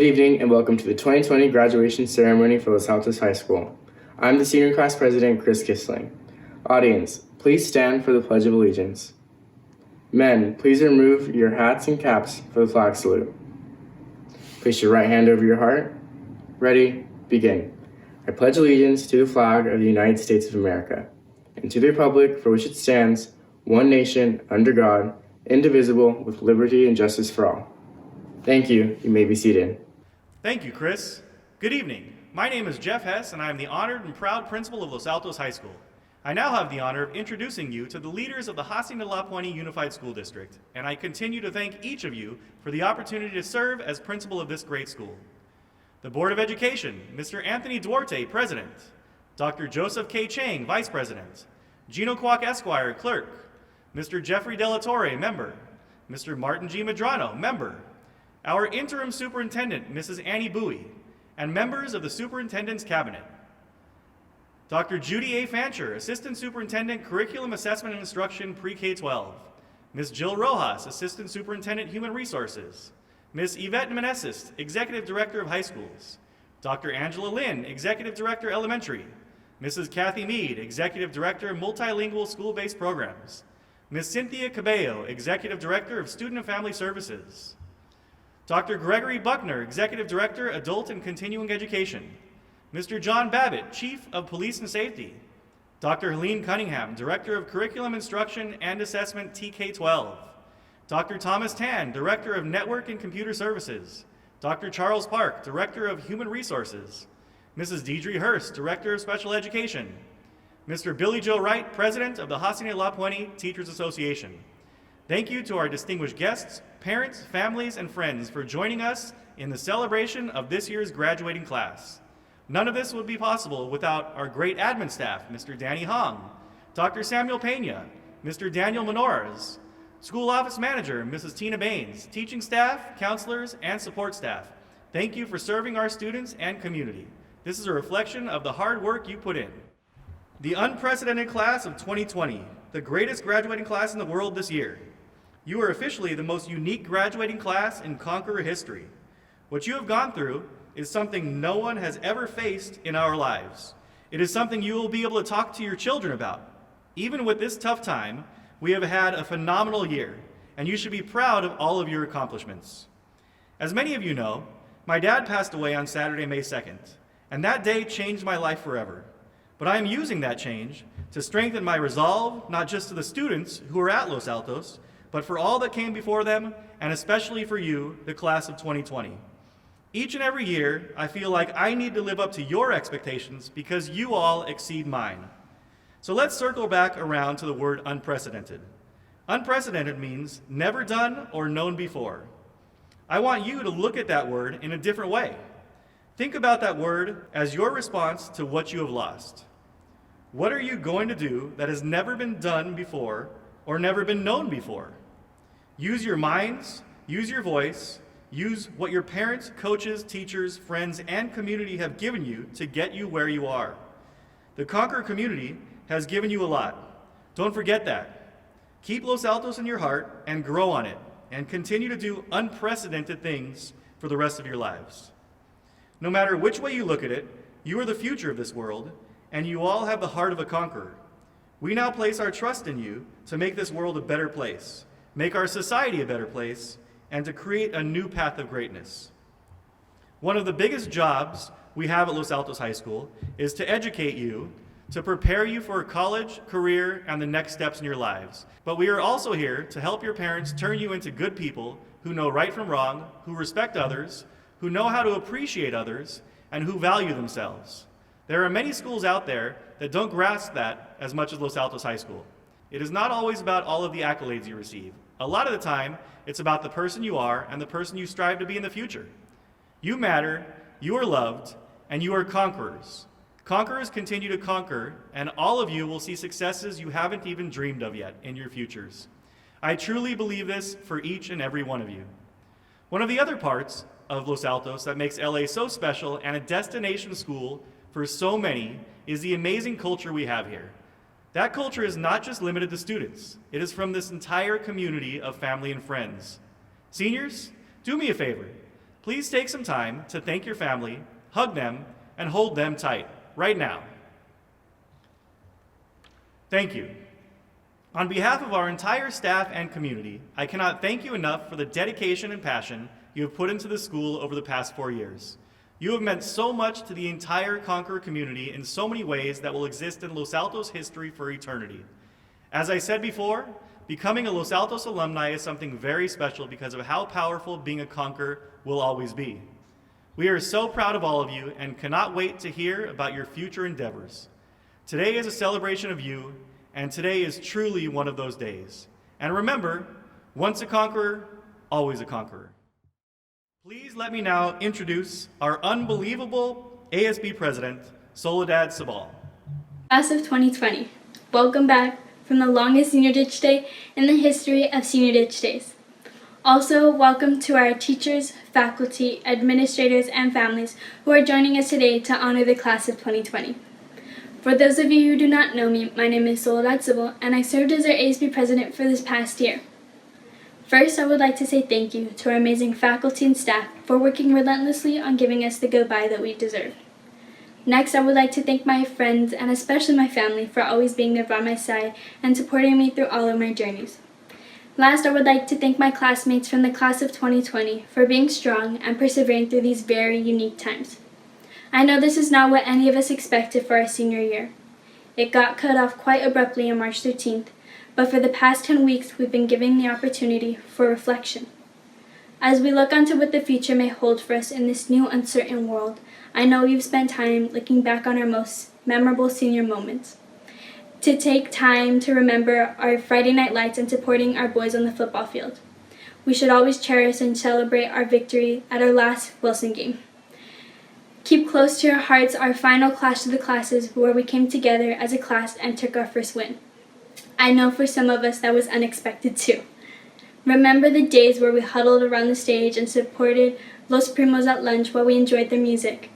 Good evening and welcome to the 2020 graduation ceremony for Los Altos High School. I'm the senior class president, Chris Kissling. Audience, please stand for the Pledge of Allegiance. Men, please remove your hats and caps for the flag salute. Place your right hand over your heart. Ready, begin. I pledge allegiance to the flag of the United States of America and to the republic for which it stands, one nation, under God, indivisible, with liberty and justice for all. Thank you. You may be seated. Thank you, Chris. Good evening. My name is Jeff Hess, and I am the honored and proud principal of Los Altos High School. I now have the honor of introducing you to the leaders of the Hacienda La Puente Unified School District, and I continue to thank each of you for the opportunity to serve as principal of this great school. The Board of Education, Mr. Anthony Duarte, President, Dr. Joseph K. Chang, Vice President, Gino Kwok, Esquire, Clerk, Mr. Jeffrey Della Torre, Member, Mr. Martin G. Medrano, Member, our Interim Superintendent, Mrs. Annie Bowie, and members of the Superintendent's Cabinet. Dr. Judy A. Fancher, Assistant Superintendent, Curriculum Assessment and Instruction, Pre-K-12. Ms. Jill Rojas, Assistant Superintendent, Human Resources. Ms. Yvette Meneses, Executive Director of High Schools. Dr. Angela Lynn, Executive Director, Elementary. Mrs. Kathy Mead, Executive Director, Multilingual School-Based Programs. Ms. Cynthia Cabello, Executive Director of Student and Family Services. Dr. Gregory Buckner, Executive Director, Adult and Continuing Education. Mr. John Babbitt, Chief of Police and Safety. Dr. Helene Cunningham, Director of Curriculum Instruction and Assessment, TK-12. Dr. Thomas Tan, Director of Network and Computer Services. Dr. Charles Park, Director of Human Resources. Mrs. Deidre Hurst, Director of Special Education. Mr. Billy Joe Wright, President of the Hacienda La Puente Teachers Association. Thank you to our distinguished guests, parents, families, and friends for joining us in the celebration of this year's graduating class. None of this would be possible without our great admin staff, Mr. Danny Hong, Dr. Samuel Pena, Mr. Daniel Menores, School Office Manager, Mrs. Tina Baines, teaching staff, counselors, and support staff. Thank you for serving our students and community. This is a reflection of the hard work you put in. The unprecedented class of 2020, the greatest graduating class in the world this year. You are officially the most unique graduating class in Conqueror history. What you have gone through is something no one has ever faced in our lives. It is something you will be able to talk to your children about. Even with this tough time, we have had a phenomenal year, and you should be proud of all of your accomplishments. As many of you know, my dad passed away on Saturday, May 2nd, and that day changed my life forever. But I am using that change to strengthen my resolve, not just to the students who are at Los Altos, but for all that came before them, and especially for you, the class of 2020. Each and every year, I feel like I need to live up to your expectations because you all exceed mine. So let's circle back around to the word unprecedented. Unprecedented means never done or known before. I want you to look at that word in a different way. Think about that word as your response to what you have lost. What are you going to do that has never been done before or never been known before? Use your minds, use your voice, use what your parents, coaches, teachers, friends, and community have given you to get you where you are. The Conqueror community has given you a lot. Don't forget that. Keep Los Altos in your heart and grow on it, and continue to do unprecedented things for the rest of your lives. No matter which way you look at it, you are the future of this world, and you all have the heart of a conqueror. We now place our trust in you to make this world a better place, make our society a better place, and to create a new path of greatness. One of the biggest jobs we have at Los Altos High School is to educate you, to prepare you for college, career, and the next steps in your lives. But we are also here to help your parents turn you into good people who know right from wrong, who respect others, who know how to appreciate others, and who value themselves. There are many schools out there that don't grasp that as much as Los Altos High School. It is not always about all of the accolades you receive. A lot of the time, it's about the person you are and the person you strive to be in the future. You matter, you are loved, and you are conquerors. Conquerors continue to conquer, and all of you will see successes you haven't even dreamed of yet in your futures. I truly believe this for each and every one of you. One of the other parts of Los Altos that makes LA so special and a destination school for so many is the amazing culture we have here. That culture is not just limited to students. It is from this entire community of family and friends. Seniors, do me a favor. Please take some time to thank your family, hug them, and hold them tight, right now. Thank you. On behalf of our entire staff and community, I cannot thank you enough for the dedication and passion you have put into the school over the past 4 years. You have meant so much to the entire Conqueror community in so many ways that will exist in Los Altos history for eternity. As I said before, becoming a Los Altos alumni is something very special because of how powerful being a Conqueror will always be. We are so proud of all of you and cannot wait to hear about your future endeavors. Today is a celebration of you, and today is truly one of those days. And remember, once a Conqueror, always a Conqueror. Please let me now introduce our unbelievable ASB President, Soledad Soval. Class of 2020, welcome back from the longest Senior Ditch Day in the history of Senior Ditch Days. Also, welcome to our teachers, faculty, administrators, and families who are joining us today to honor the Class of 2020. For those of you who do not know me, my name is Soledad Soval, and I served as our ASB President for this past year. First, I would like to say thank you to our amazing faculty and staff for working relentlessly on giving us the goodbye that we deserve. Next, I would like to thank my friends and especially my family for always being there by my side and supporting me through all of my journeys. Last, I would like to thank my classmates from the Class of 2020 for being strong and persevering through these very unique times. I know this is not what any of us expected for our senior year. It got cut off quite abruptly on March 13th, but for the past 10 weeks, we've been given the opportunity for reflection. As we look onto what the future may hold for us in this new uncertain world, I know we've spent time looking back on our most memorable senior moments. To take time to remember our Friday night lights and supporting our boys on the football field. We should always cherish and celebrate our victory at our last Wilson game. Keep close to our hearts our final Clash of the Classes where we came together as a class and took our first win. I know for some of us that was unexpected too. Remember the days where we huddled around the stage and supported Los Primos at lunch while we enjoyed their music.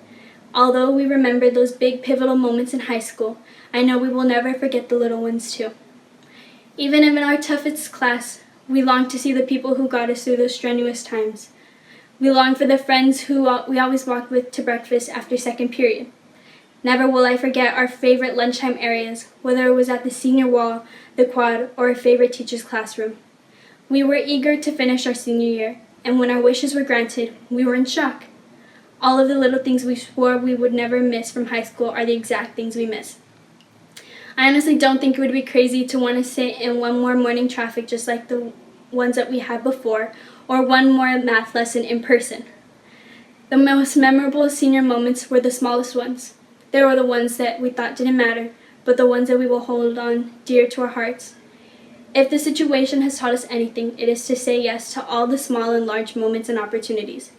Although we remember those big pivotal moments in high school, I know we will never forget the little ones too. Even in our toughest class, we long to see the people who got us through those strenuous times. We long for the friends who we always walked with to breakfast after second period. Never will I forget our favorite lunchtime areas, whether it was at the senior wall, the quad, or a favorite teacher's classroom. We were eager to finish our senior year, and when our wishes were granted, we were in shock. All of the little things we swore we would never miss from high school are the exact things we miss. I honestly don't think it would be crazy to want to sit in one more morning traffic just like the ones that we had before, or one more math lesson in person. The most memorable senior moments were the smallest ones. They were the ones that we thought didn't matter, but the ones that we will hold on dear to our hearts. If the situation has taught us anything, it is to say yes to all the small and large moments and opportunities.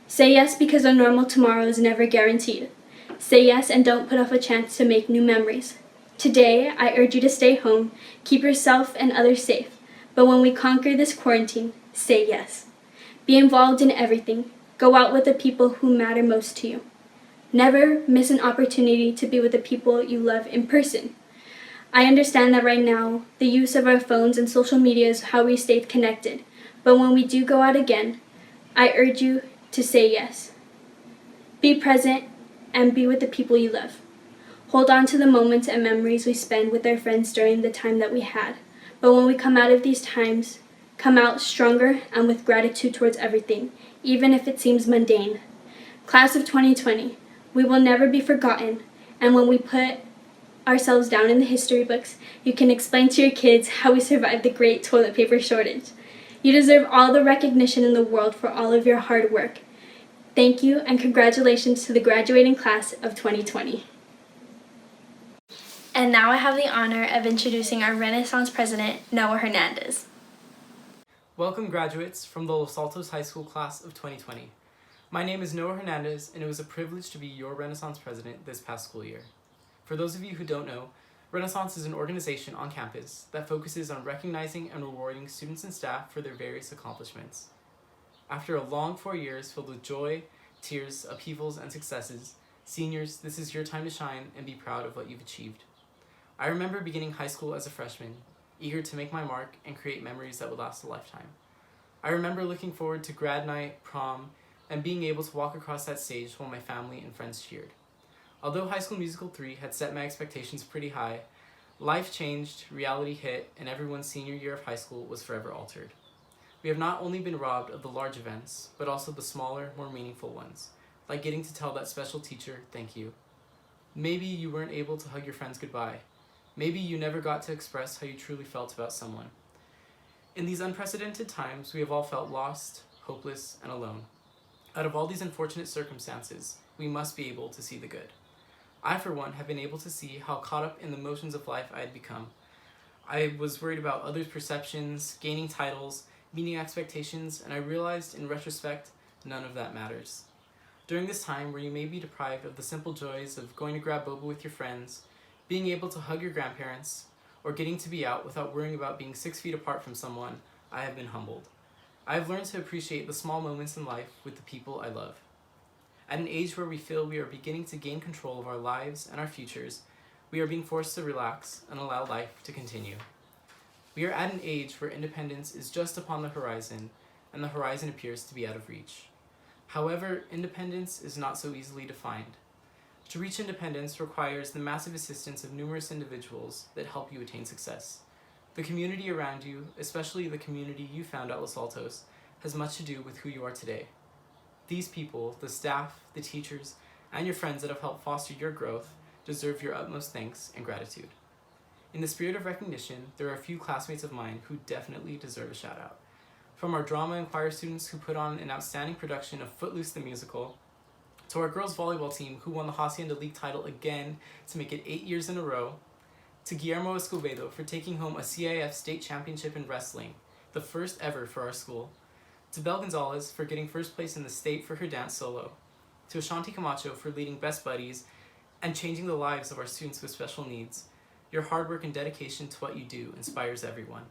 Say yes because a normal tomorrow is never guaranteed. Say yes and don't put off a chance to make new memories. Today, I urge you to stay home, keep yourself and others safe, but when we conquer this quarantine, say yes. Be involved in everything. Go out with the people who matter most to you. Never miss an opportunity to be with the people you love in person. I understand that right now, the use of our phones and social media is how we stay connected, but when we do go out again, I urge you to say yes. Be present and be with the people you love. Hold on to the moments and memories we spend with our friends during the time that we had, but when we come out of these times, come out stronger and with gratitude towards everything, even if it seems mundane. Class of 2020, we will never be forgotten, and when we put ourselves down in the history books, you can explain to your kids how we survived the great toilet paper shortage. You deserve all the recognition in the world for all of your hard work. Thank you, and congratulations to the graduating class of 2020. And now I have the honor of introducing our Renaissance President, Noah Hernandez. Welcome graduates from the Los Altos High School class of 2020. My name is Noah Hernandez, and it was a privilege to be your Renaissance President this past school year. For those of you who don't know, Renaissance is an organization on campus that focuses on recognizing and rewarding students and staff for their various accomplishments. After a long 4 years filled with joy, tears, upheavals, and successes, seniors, this is your time to shine and be proud of what you've achieved. I remember beginning high school as a freshman, eager to make my mark and create memories that would last a lifetime. I remember looking forward to grad night, prom, and being able to walk across that stage while my family and friends cheered. Although High School Musical 3 had set my expectations pretty high, life changed, reality hit, and everyone's senior year of high school was forever altered. We have not only been robbed of the large events, but also the smaller, more meaningful ones, like getting to tell that special teacher thank you. Maybe you weren't able to hug your friends goodbye. Maybe you never got to express how you truly felt about someone. In these unprecedented times, we have all felt lost, hopeless, and alone. Out of all these unfortunate circumstances, we must be able to see the good. I, for one, have been able to see how caught up in the motions of life I had become. I was worried about others' perceptions, gaining titles, meeting expectations, and I realized, in retrospect, none of that matters. During this time where you may be deprived of the simple joys of going to grab boba with your friends, being able to hug your grandparents, or getting to be out without worrying about being 6 feet apart from someone, I have been humbled. I have learned to appreciate the small moments in life with the people I love. At an age where we feel we are beginning to gain control of our lives and our futures, we are being forced to relax and allow life to continue. We are at an age where independence is just upon the horizon, and the horizon appears to be out of reach. However, independence is not so easily defined. To reach independence requires the massive assistance of numerous individuals that help you attain success. The community around you, especially the community you found at Los Altos, has much to do with who you are today. These people, the staff, the teachers, and your friends that have helped foster your growth, deserve your utmost thanks and gratitude. In the spirit of recognition, there are a few classmates of mine who definitely deserve a shout out. From our drama and choir students who put on an outstanding production of Footloose the Musical, to our girls volleyball team who won the Hacienda League title again to make it 8 years in a row, to Guillermo Escobedo for taking home a CIF state championship in wrestling, the first ever for our school, to Belle Gonzalez for getting first place in the state for her dance solo, to Ashanti Camacho for leading Best Buddies and changing the lives of our students with special needs. Your hard work and dedication to what you do inspires everyone.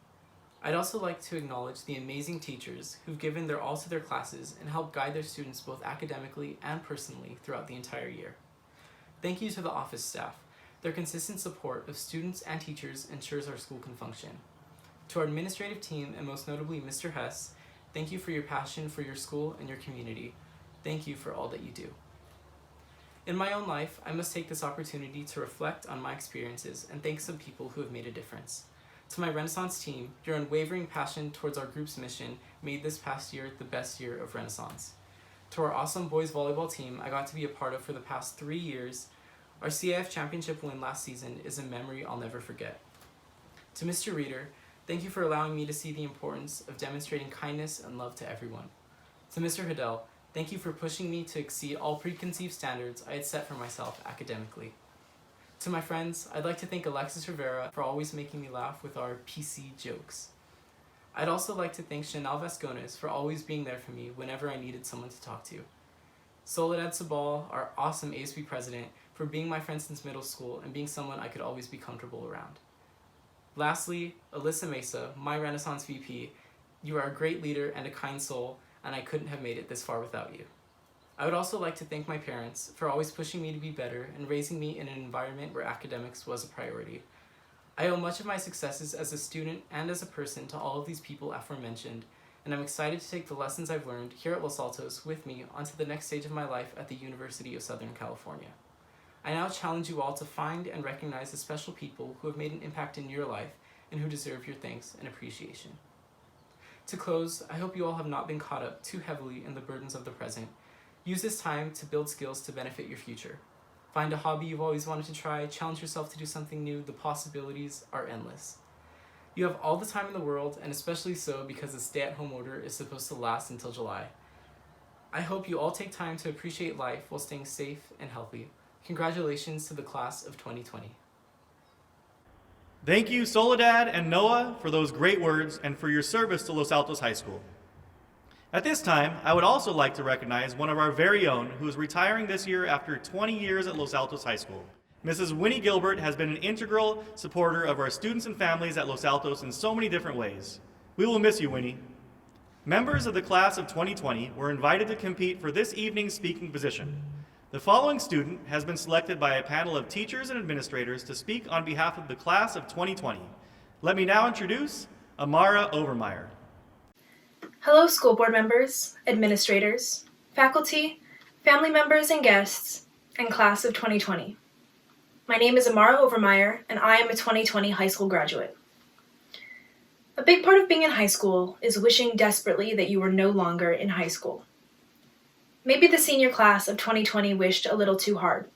I'd also like to acknowledge the amazing teachers who've given their all to their classes and helped guide their students both academically and personally throughout the entire year. Thank you to the office staff. Their consistent support of students and teachers ensures our school can function. To our administrative team, and most notably Mr. Hess, thank you for your passion for your school and your community. Thank you for all that you do. In my own life, I must take this opportunity to reflect on my experiences and thank some people who have made a difference. To my Renaissance team, your unwavering passion towards our group's mission made this past year the best year of Renaissance. To our awesome boys volleyball team I got to be a part of for the past 3 years, our CIF championship win last season is a memory I'll never forget. To Mr. Reader, thank you for allowing me to see the importance of demonstrating kindness and love to everyone. To Mr. Hiddell, thank you for pushing me to exceed all preconceived standards I had set for myself academically. To my friends, I'd like to thank Alexis Rivera for always making me laugh with our PC jokes. I'd also like to thank Chanel Vascones for always being there for me whenever I needed someone to talk to. Soledad Soval, our awesome ASB president, for being my friend since middle school and being someone I could always be comfortable around. Lastly, Alyssa Mesa, my Renaissance VP, you are a great leader and a kind soul, and I couldn't have made it this far without you. I would also like to thank my parents for always pushing me to be better and raising me in an environment where academics was a priority. I owe much of my successes as a student and as a person to all of these people aforementioned, and I'm excited to take the lessons I've learned here at Los Altos with me onto the next stage of my life at the University of Southern California. I now challenge you all to find and recognize the special people who have made an impact in your life and who deserve your thanks and appreciation. To close, I hope you all have not been caught up too heavily in the burdens of the present. Use this time to build skills to benefit your future. Find a hobby you've always wanted to try, challenge yourself to do something new. The possibilities are endless. You have all the time in the world, and especially so because the stay-at-home order is supposed to last until July. I hope you all take time to appreciate life while staying safe and healthy. Congratulations to the class of 2020. Thank you, Soledad and Noah, for those great words and for your service to Los Altos High School. At this time, I would also like to recognize one of our very own who is retiring this year after 20 years at Los Altos High School. Mrs. Winnie Gilbert has been an integral supporter of our students and families at Los Altos in so many different ways. We will miss you, Winnie. Members of the class of 2020 were invited to compete for this evening's speaking position. The following student has been selected by a panel of teachers and administrators to speak on behalf of the class of 2020. Let me now introduce Amara Overmeyer. Hello, school board members, administrators, faculty, family members and guests, and class of 2020. My name is Amara Overmeyer, and I am a 2020 high school graduate. A big part of being in high school is wishing desperately that you were no longer in high school. Maybe the senior class of 2020 wished a little too hard.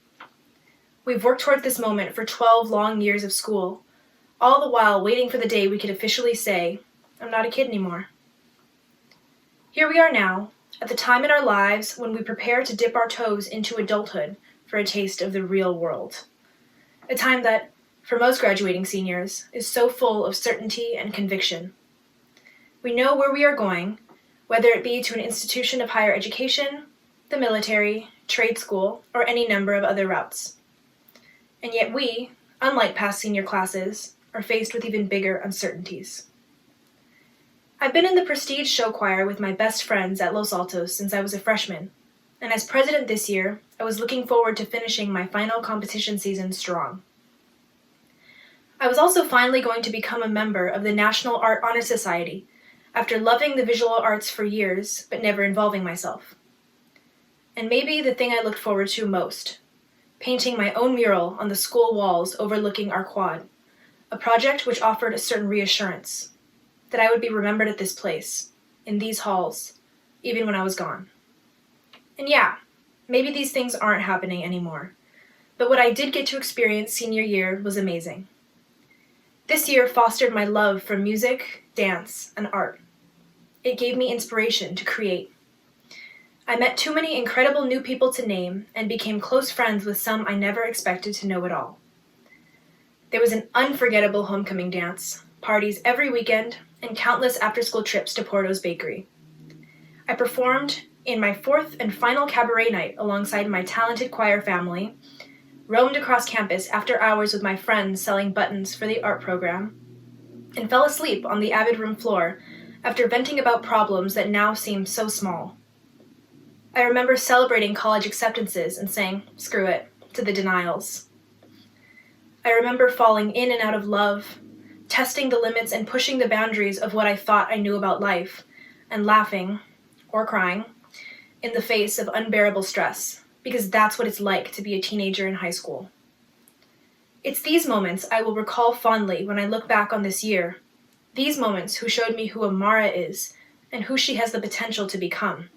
We've worked toward this moment for 12 long years of school, all the while waiting for the day we could officially say, I'm not a kid anymore. Here we are now, at the time in our lives when we prepare to dip our toes into adulthood for a taste of the real world. A time that, for most graduating seniors, is so full of certainty and conviction. We know where we are going, whether it be to an institution of higher education, the military, trade school, or any number of other routes. And yet we, unlike past senior classes, are faced with even bigger uncertainties. I've been in the Prestige show choir with my best friends at Los Altos since I was a freshman, and as president this year, I was looking forward to finishing my final competition season strong. I was also finally going to become a member of the National Art Honor Society after loving the visual arts for years but never involving myself. And maybe the thing I looked forward to most, painting my own mural on the school walls overlooking our quad, a project which offered a certain reassurance that I would be remembered at this place, in these halls, even when I was gone. And yeah, maybe these things aren't happening anymore, but what I did get to experience senior year was amazing. This year fostered my love for music, dance, and art. It gave me inspiration to create. I met too many incredible new people to name and became close friends with some I never expected to know at all. There was an unforgettable homecoming dance, parties every weekend, and countless after-school trips to Porto's Bakery. I performed in my fourth and final cabaret night alongside my talented choir family, roamed across campus after hours with my friends selling buttons for the art program, and fell asleep on the Avid room floor after venting about problems that now seem so small. I remember celebrating college acceptances and saying, screw it, to the denials. I remember falling in and out of love, testing the limits and pushing the boundaries of what I thought I knew about life, and laughing, or crying, in the face of unbearable stress, because that's what it's like to be a teenager in high school. It's these moments I will recall fondly when I look back on this year, these moments who showed me who Amara is and who she has the potential to become.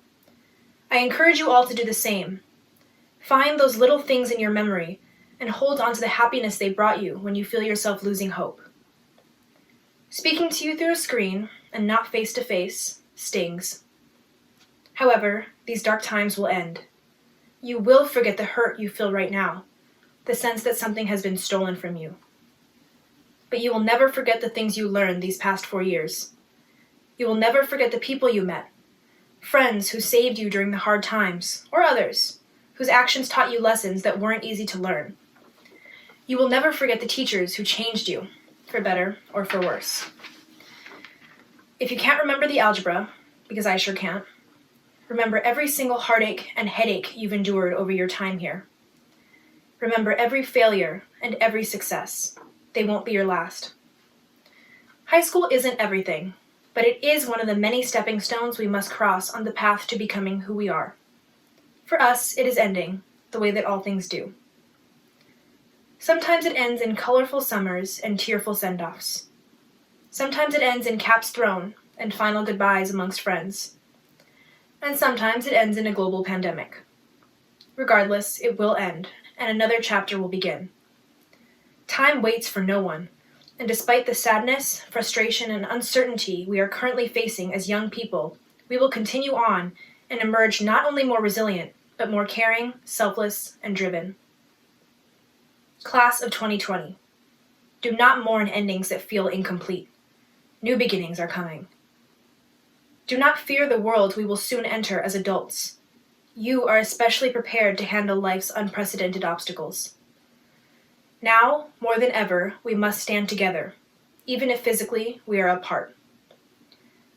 I encourage you all to do the same. Find those little things in your memory and hold on to the happiness they brought you when you feel yourself losing hope. Speaking to you through a screen and not face to face stings. However, these dark times will end. You will forget the hurt you feel right now, the sense that something has been stolen from you. But you will never forget the things you learned these past 4 years. You will never forget the people you met, friends who saved you during the hard times, or others whose actions taught you lessons that weren't easy to learn. You will never forget the teachers who changed you, for better or for worse. If you can't remember the algebra, because I sure can't, remember every single heartache and headache you've endured over your time here. Remember every failure and every success. They won't be your last. High school isn't everything, but it is one of the many stepping stones we must cross on the path to becoming who we are. For us, it is ending, the way that all things do. Sometimes it ends in colorful summers and tearful send-offs. Sometimes it ends in caps thrown and final goodbyes amongst friends. And sometimes it ends in a global pandemic. Regardless, it will end, and another chapter will begin. Time waits for no one, and despite the sadness, frustration, and uncertainty we are currently facing as young people, we will continue on and emerge not only more resilient, but more caring, selfless, and driven. Class of 2020. Do not mourn endings that feel incomplete. New beginnings are coming. Do not fear the world we will soon enter as adults. You are especially prepared to handle life's unprecedented obstacles. Now, more than ever, we must stand together, even if physically we are apart.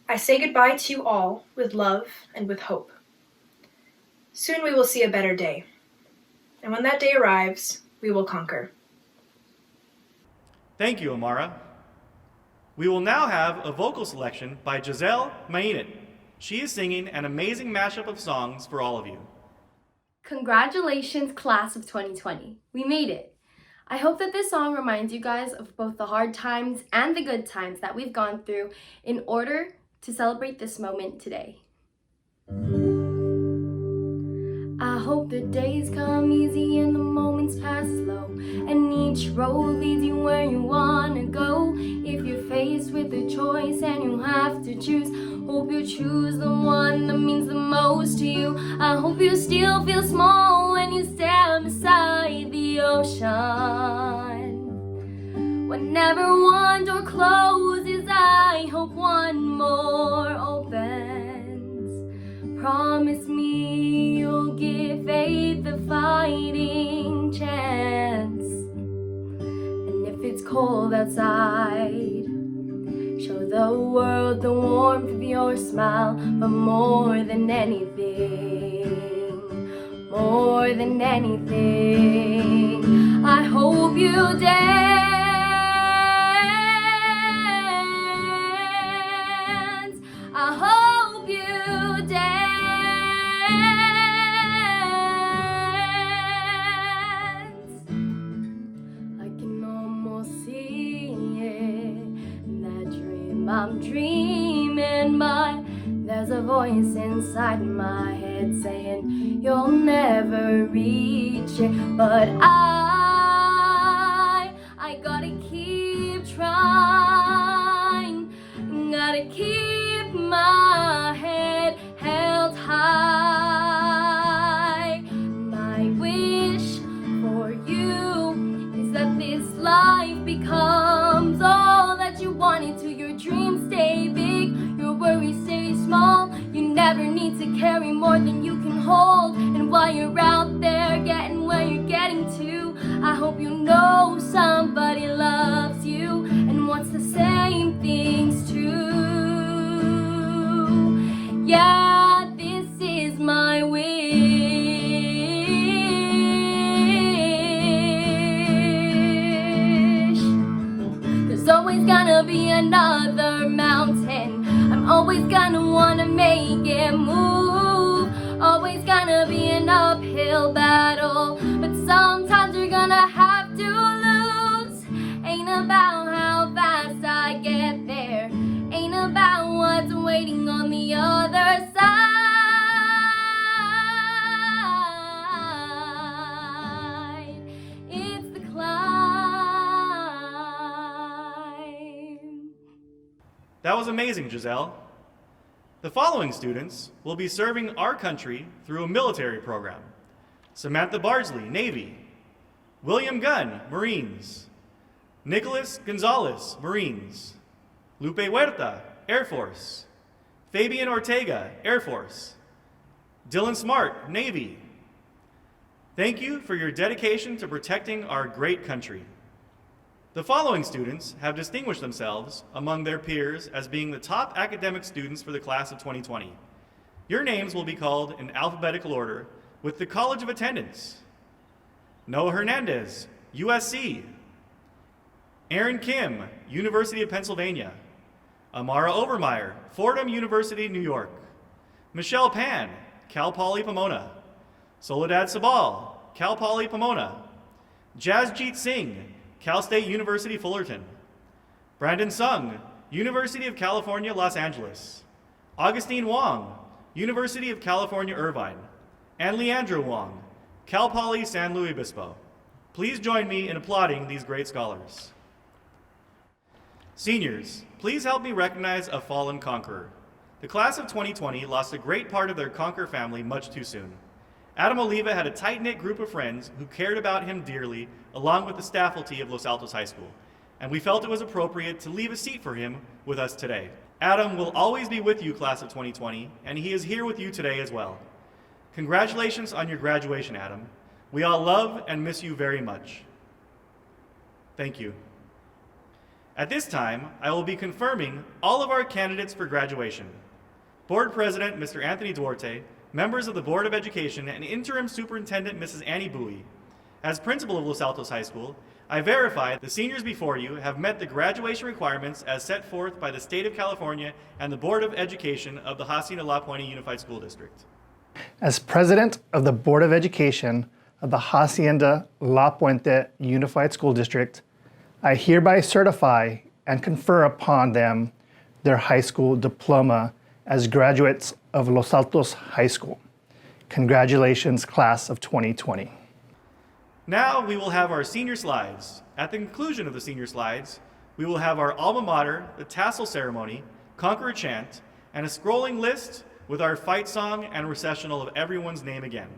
I say goodbye to you all with love and with hope. Soon we will see a better day. And when that day arrives, we will conquer. Thank you, Amara. We will now have a vocal selection by Giselle Mainit. She is singing an amazing mashup of songs for all of you. Congratulations, class of 2020. We made it. I hope that this song reminds you guys of both the hard times and the good times that we've gone through in order to celebrate this moment today. I hope the days come easy and the moments pass slow, and each road leads you where you wanna go. If you're faced with a choice and you have to choose, hope you choose the one that means the most to you. I hope you still feel small when you stand beside the ocean. Whenever one door closes, I hope one more opens. Promise me you'll give faith a fighting chance. And if it's cold outside, show the world the warmth of your smile. But more than anything, I hope you dance. I hope you dance. I can almost see it, that dream I'm dreaming, but there's a voice inside my head saying you'll never reach it. But I gotta keep trying, gotta keep my head held high. My wish for you is that this life becomes all that you want it to. Your dreams stay big, your worries stay small. You never need to carry more than you can hold. And while you're out there getting where you're getting to, I hope you know somebody loves you and wants the same things too. Yeah, this is my wish. There's always gonna be another mountain. I'm always gonna wanna make it move. Always gonna be an uphill battle, but sometimes you're gonna have to lose. Ain't about how fast I get there, ain't about what's waiting on the other side. It's the climb. That was amazing, Giselle. The following students will be serving our country through a military program. Samantha Bardsley, Navy. William Gunn, Marines. Nicholas Gonzalez, Marines. Lupe Huerta, Air Force. Fabian Ortega, Air Force. Dylan Smart, Navy. Thank you for your dedication to protecting our great country. The following students have distinguished themselves among their peers as being the top academic students for the class of 2020. Your names will be called in alphabetical order with the College of Attendance. Noah Hernandez, USC. Aaron Kim, University of Pennsylvania. Amara Overmeyer, Fordham University, New York. Michelle Pan, Cal Poly Pomona. Soledad Soval, Cal Poly Pomona. Jasjeet Singh, Cal State University, Fullerton. Brandon Sung, University of California, Los Angeles. Augustine Wong, University of California, Irvine. And Leandra Wong, Cal Poly San Luis Obispo. Please join me in applauding these great scholars. Seniors, please help me recognize a fallen conqueror. The class of 2020 lost a great part of their Conquer family much too soon. Adam Oliva had a tight-knit group of friends who cared about him dearly, along with the faculty of Los Altos High School, and we felt it was appropriate to leave a seat for him with us today. Adam will always be with you, class of 2020, and he is here with you today as well. Congratulations on your graduation, Adam. We all love and miss you very much. Thank you. At this time, I will be confirming all of our candidates for graduation. Board President, Mr. Anthony Duarte, members of the Board of Education, and Interim Superintendent, Mrs. Annie Bowie, As principal of Los Altos High School, I verify the seniors before you have met the graduation requirements as set forth by the State of California and the Board of Education of the Hacienda La Puente Unified School District. As president of the Board of Education of the Hacienda La Puente Unified School District, I hereby certify and confer upon them their high school diploma as graduates of Los Altos High School. Congratulations, class of 2020. Now we will have our senior slides. At the conclusion of the senior slides, we will have our alma mater, the Tassel ceremony, Conqueror chant, and a scrolling list with our fight song and recessional of everyone's name again.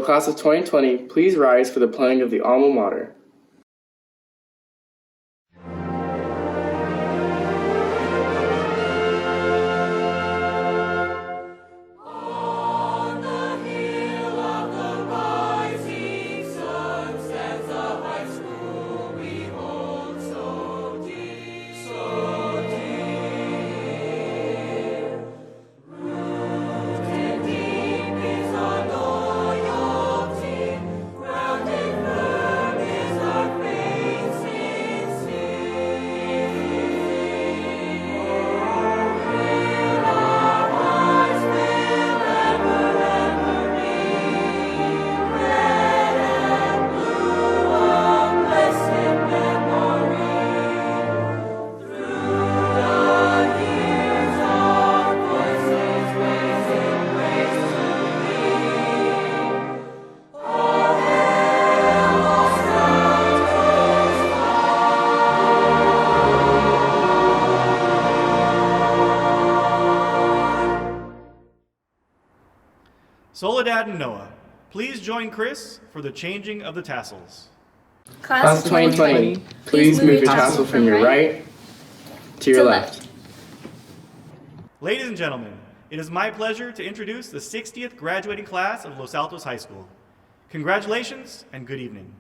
class of 2020, please rise for the playing of the Alma Mater. Soledad and Noah, please join Chris for the changing of the tassels. Class of 2020, please move your tassel from your right to your left. Ladies and gentlemen, it is my pleasure to introduce the 60th graduating class of Los Altos High School. Congratulations and good evening.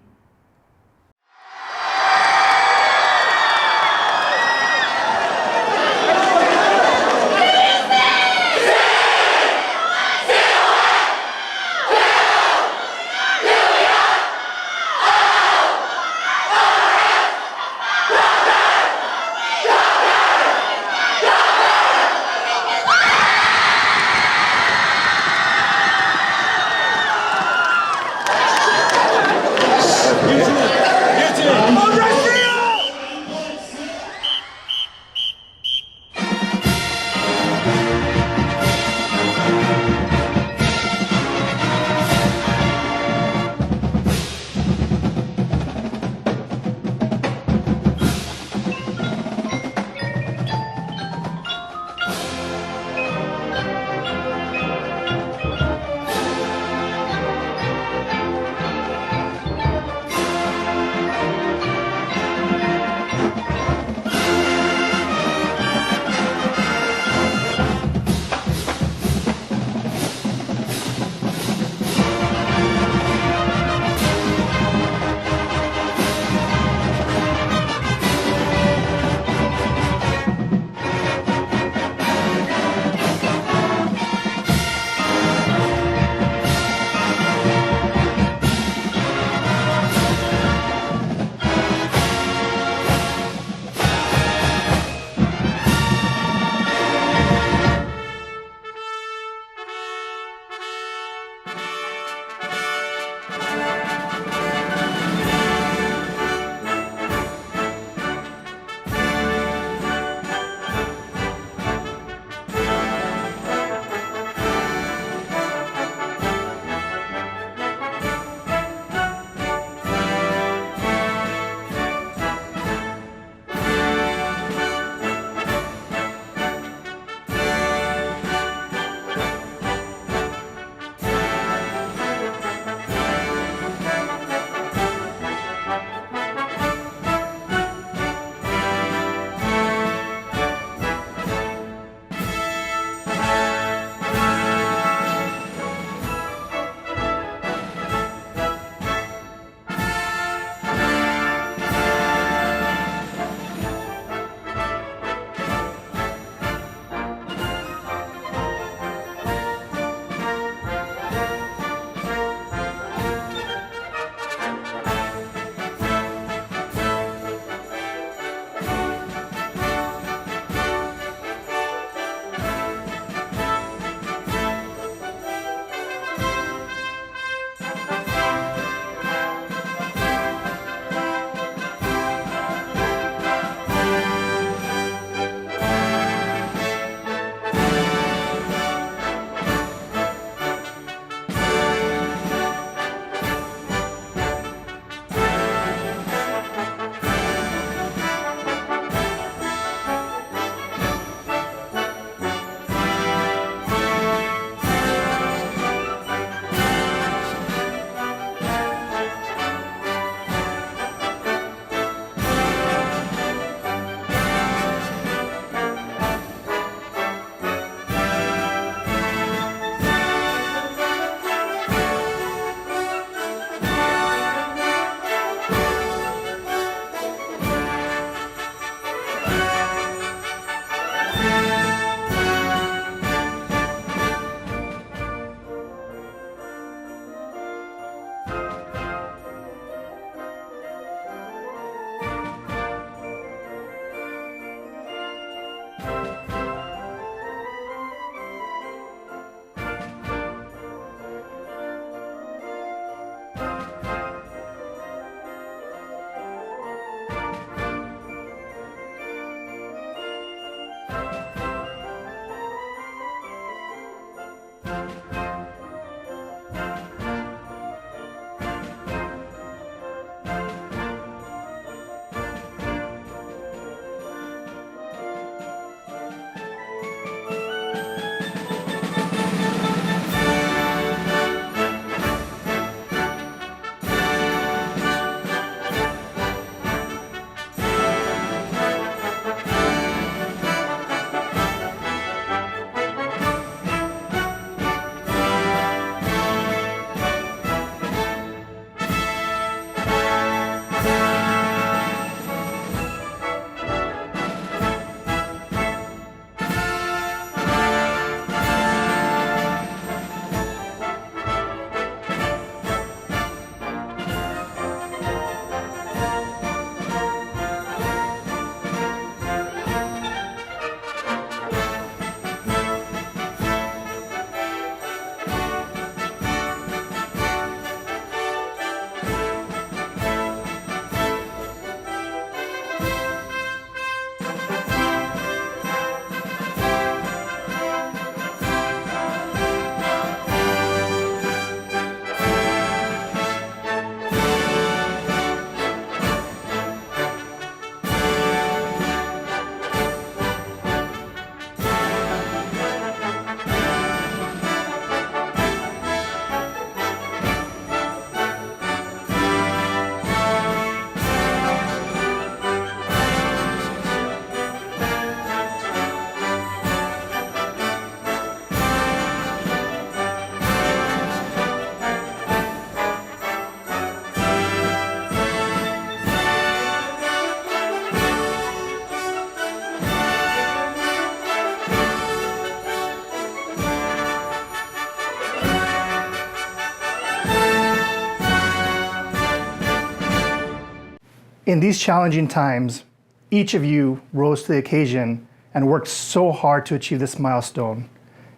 In these challenging times, each of you rose to the occasion and worked so hard to achieve this milestone.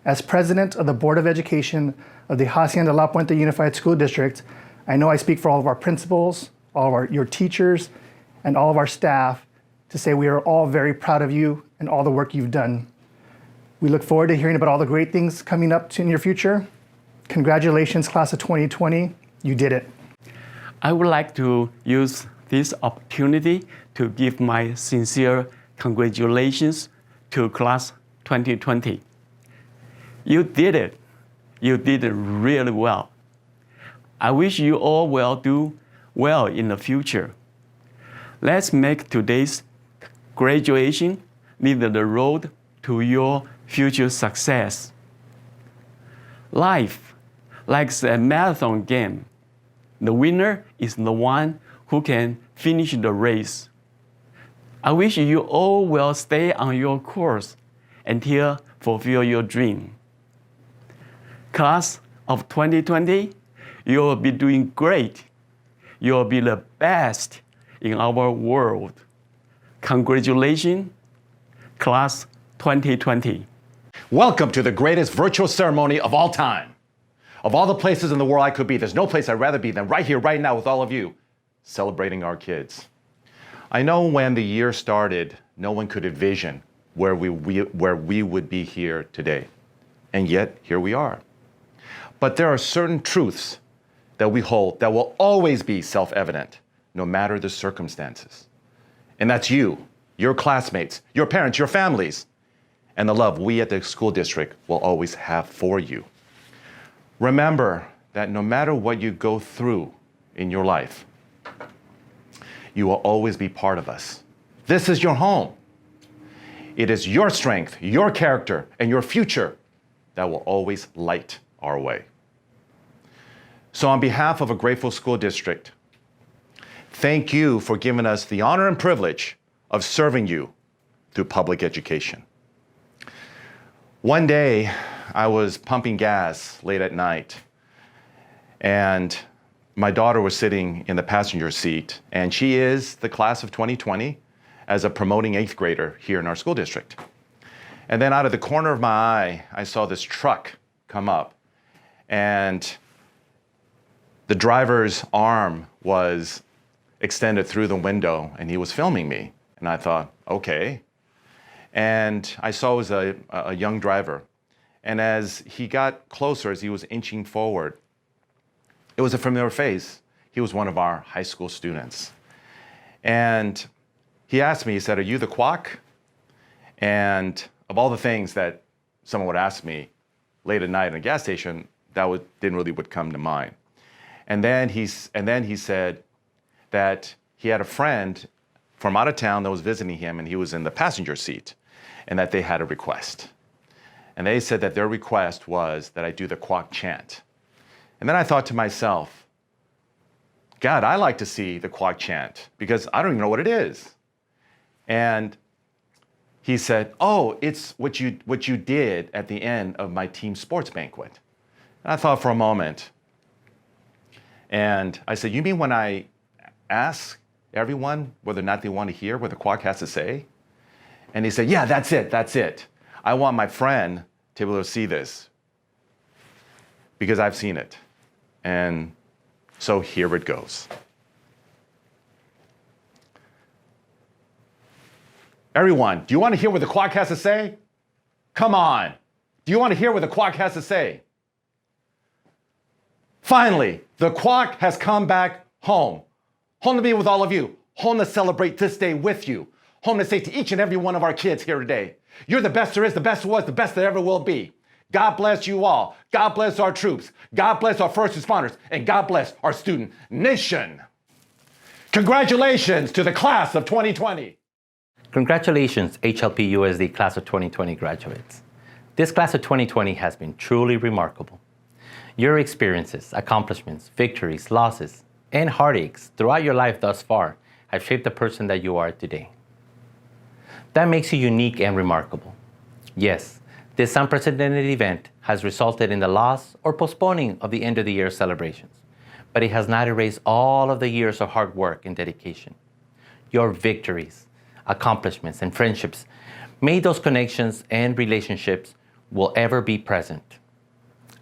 As president of the Board of Education of the Hacienda La Puente Unified School District, I know I speak for all of our principals, all of your teachers, and all of our staff to say we are all very proud of you and all the work you've done. We look forward to hearing about all the great things coming up in your future. Congratulations, class of 2020. You did it. I would like to use this opportunity to give my sincere congratulations to class 2020. You did it. You did it really well. I wish you all will do well in the future. Let's make today's graduation lead the road to your future success. Life, like a marathon game, the winner is the one who can finish the race. I wish you all will stay on your course until fulfill your dream. Class of 2020, you will be doing great. You will be the best in our world. Congratulations, class 2020. Welcome to the greatest virtual ceremony of all time. Of all the places in the world I could be, there's no place I'd rather be than right here, right now with all of you, celebrating our kids. I know when the year started, no one could envision where we would be here today. And yet, here we are. But there are certain truths that we hold that will always be self-evident, no matter the circumstances. And that's you, your classmates, your parents, your families, and the love we at the school district will always have for you. Remember that no matter what you go through in your life, you will always be part of us. This is your home. It is your strength, your character, and your future that will always light our way. So on behalf of a grateful school district, thank you for giving us the honor and privilege of serving you through public education. One day, I was pumping gas late at night, and my daughter was sitting in the passenger seat, and she is the class of 2020 as a promoting 8th grader here in our school district. And then out of the corner of my eye, I saw this truck come up, and the driver's arm was extended through the window, and he was filming me. And I thought, okay. And I saw it was a young driver. And as he got closer, as he was inching forward, it was a familiar face. He was one of our high school students. And he asked me, he said, "Are you the quack?" And of all the things that someone would ask me late at night in a gas station, didn't really would come to mind. And then he said that he had a friend from out of town that was visiting him, and he was in the passenger seat, and that they had a request. And they said that their request was that I do the quack chant. And then I thought to myself, God, I like to see the quack chant because I don't even know what it is. And he said, oh, it's what you did at the end of my team sports banquet. And I thought for a moment, and I said, you mean when I ask everyone whether or not they want to hear what the quack has to say? And he said, yeah, that's it. I want my friend to be able to see this because I've seen it. And so here it goes. Everyone, do you want to hear what the quack has to say? Come on. Do you want to hear what the quack has to say? Finally, the quack has come back home. Home to be with all of you. Home to celebrate this day with you. Home to say to each and every one of our kids here today, you're the best there is, the best there was, the best there ever will be. God bless you all. God bless our troops. God bless our first responders. And God bless our student nation. Congratulations to the class of 2020. Congratulations, HLP USD class of 2020 graduates. This class of 2020 has been truly remarkable. Your experiences, accomplishments, victories, losses, and heartaches throughout your life thus far have shaped the person that you are today. That makes you unique and remarkable. Yes, this unprecedented event has resulted in the loss or postponing of the end of the year celebrations, but it has not erased all of the years of hard work and dedication. your victories, accomplishments, and friendships, may those connections and relationships will ever be present.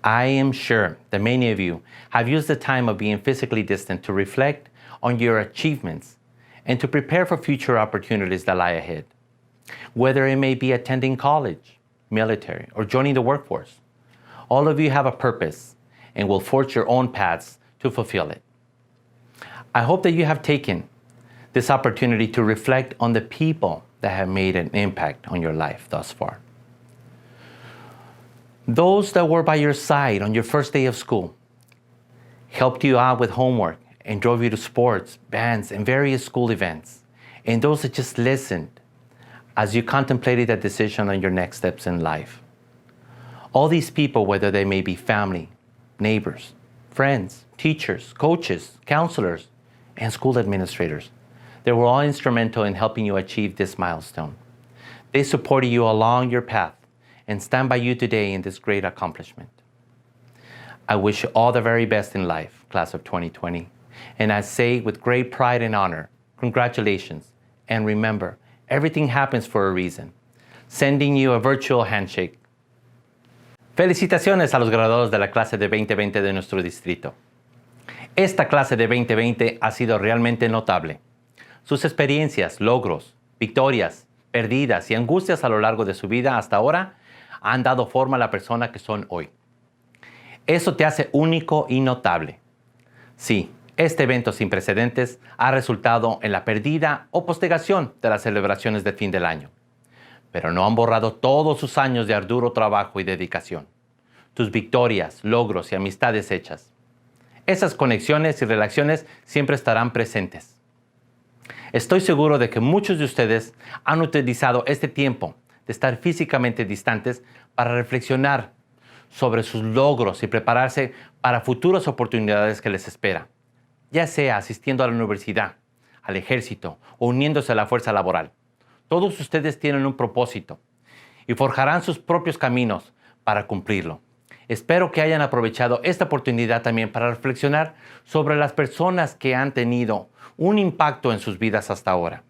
I am sure that many of you have used the time of being physically distant to reflect on your achievements and to prepare for future opportunities that lie ahead. Whether it may be attending college, military, or joining the workforce, all of you have a purpose and will forge your own paths to fulfill it. I hope that you have taken this opportunity to reflect on the people that have made an impact on your life thus far. Those that were by your side on your first day of school, helped you out with homework, and drove you to sports, bands, and various school events, and those that just listened as you contemplated a decision on your next steps in life. All these people, whether they may be family, neighbors, friends, teachers, coaches, counselors, and school administrators, they were all instrumental in helping you achieve this milestone. They supported you along your path and stand by you today in this great accomplishment. I wish you all the very best in life, class of 2020. And I say with great pride and honor, congratulations. And remember, everything happens for a reason. Sending you a virtual handshake. Felicitaciones a los graduados de la clase de 2020 de nuestro distrito. Esta clase de 2020 ha sido realmente notable. Sus experiencias, logros, victorias, pérdidas y angustias a lo largo de su vida hasta ahora han dado forma a la persona que son hoy. Eso te hace único y notable. Sí, este evento sin precedentes ha resultado en la pérdida o postergación de las celebraciones del fin del año, pero no han borrado todos sus años de arduo trabajo y dedicación, tus victorias, logros y amistades hechas. Esas conexiones y relaciones siempre estarán presentes. Estoy seguro de que muchos de ustedes han utilizado este tiempo de estar físicamente distantes para reflexionar sobre sus logros y prepararse para futuras oportunidades que les espera, ya sea asistiendo a la universidad, al ejército o uniéndose a la fuerza laboral. Todos ustedes tienen un propósito y forjarán sus propios caminos para cumplirlo. Espero que hayan aprovechado esta oportunidad también para reflexionar sobre las personas que han tenido un impacto en sus vidas hasta ahora.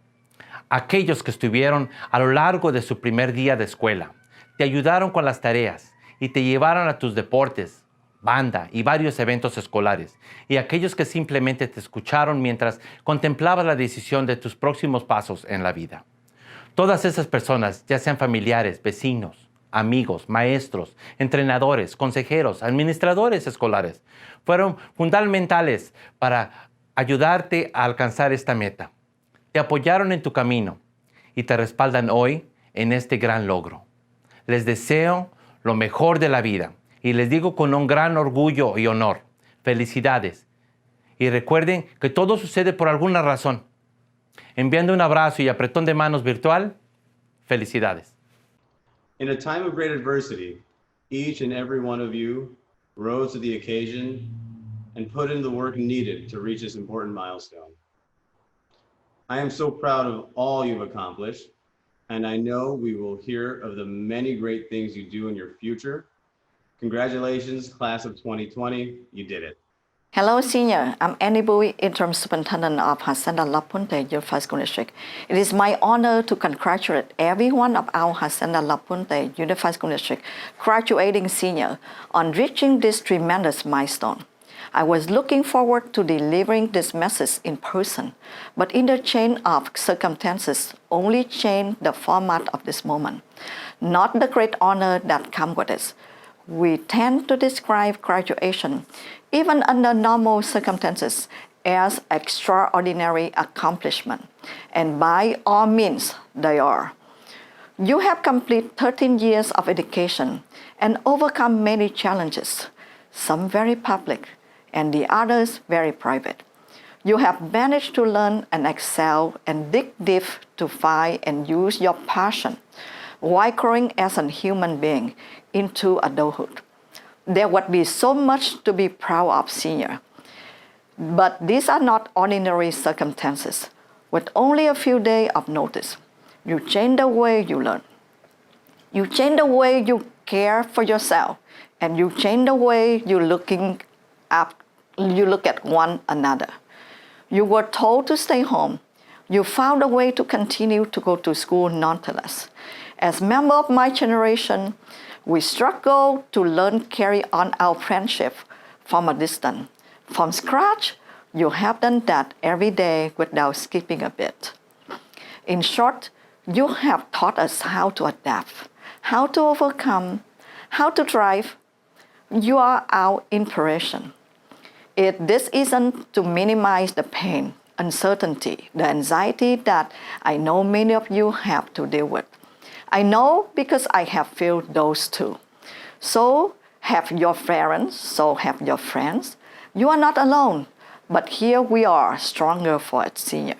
Aquellos que estuvieron a lo largo de su primer día de escuela, te ayudaron con las tareas y te llevaron a tus deportes, banda y varios eventos escolares, y aquellos que simplemente te escucharon mientras contemplabas la decisión de tus próximos pasos en la vida. Todas esas personas, ya sean familiares, vecinos, amigos, maestros, entrenadores, consejeros, administradores escolares, fueron fundamentales para ayudarte a alcanzar esta meta. Te apoyaron en tu camino y te respaldan hoy en este gran logro. Les deseo lo mejor de la vida y les digo con un gran orgullo y honor, felicidades. Y recuerden que todo sucede por alguna razón. Enviando un abrazo y apretón de manos virtual, felicidades. In a time of great adversity, each and every one of you rose to the occasion and put in the work needed to reach this important milestone. I am so proud of all you've accomplished, and I know we will hear of the many great things you do in your future. Congratulations, class of 2020, you did it. Hello, Senior. I'm Annie Bowie, Interim Superintendent of Hacienda La Puente Unified School District. It is my honor to congratulate every one of our Hacienda La Puente Unified School District graduating senior on reaching this tremendous milestone. I was looking forward to delivering this message in person, but in the chain of circumstances only changed the format of this moment, not the great honor that comes with it. We tend to describe graduation, even under normal circumstances, as extraordinary accomplishment, and by all means, they are. You have completed 13 years of education and overcome many challenges, some very public, and the others very private. You have managed to learn and excel and dig deep to find and use your passion while growing as a human being into adulthood. There would be so much to be proud of, Senior. But these are not ordinary circumstances. With only a few days of notice, you change the way you learn. You change the way you care for yourself, and you change the way you look at one another. You were told to stay home. You found a way to continue to go to school nonetheless. As member of my generation, we struggle to learn carry on our friendship from a distance. From scratch, you have done that every day without skipping a bit. In short, you have taught us how to adapt, how to overcome, how to thrive. You are our inspiration. This isn't to minimize the pain, uncertainty, the anxiety that I know many of you have to deal with. I know because I have felt those too. So have your parents, so have your friends. You are not alone, but here we are, stronger for a senior.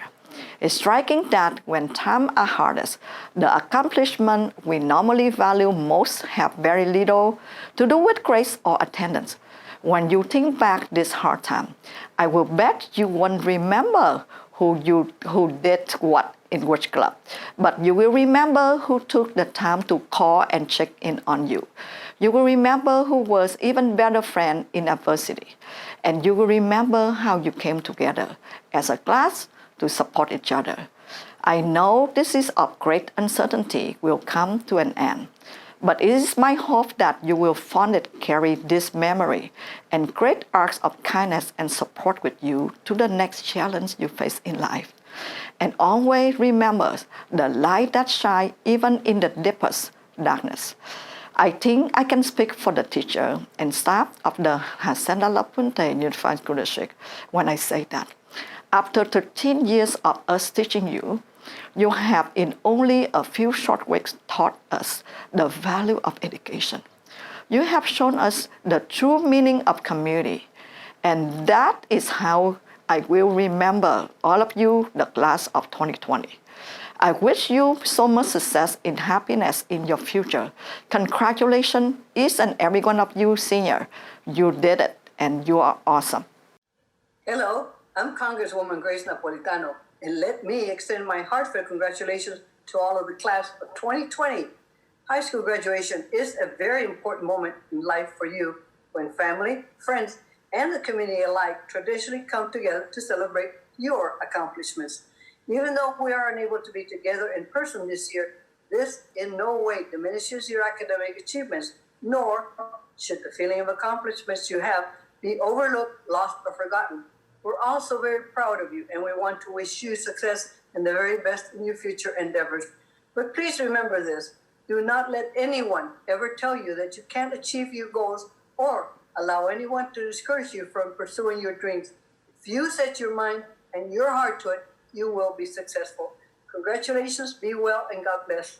It's striking that when times are hardest, the accomplishments we normally value most have very little to do with grades or attendance. When you think back this hard time, I will bet you won't remember who did what in which club, but you will remember who took the time to call and check in on you. You will remember who was even better friend in adversity, and you will remember how you came together as a class to support each other. I know this is of great uncertainty will come to an end, but it is my hope that you will fondly carry this memory and great acts of kindness and support with you to the next challenge you face in life. And always remember the light that shines even in the deepest darkness. I think I can speak for the teacher and staff of the Hacienda La Puente Unified School District when I say that. After 13 years of us teaching you, you have in only a few short weeks taught us the value of education. You have shown us the true meaning of community, and that is how I will remember all of you, the class of 2020. I wish you so much success and happiness in your future. Congratulations, each and every one of you senior. You did it, and you are awesome. Hello, I'm Congresswoman Grace Napolitano, and let me extend my heartfelt congratulations to all of the class of 2020. High school graduation is a very important moment in life for you when family, friends, and the community alike traditionally come together to celebrate your accomplishments. Even though we are unable to be together in person this year, this in no way diminishes your academic achievements, nor should the feeling of accomplishments you have be overlooked, lost, or forgotten. We're also very proud of you, and we want to wish you success and the very best in your future endeavors. But please remember this. Do not let anyone ever tell you that you can't achieve your goals or allow anyone to discourage you from pursuing your dreams. If you set your mind and your heart to it, you will be successful. Congratulations, be well, and God bless.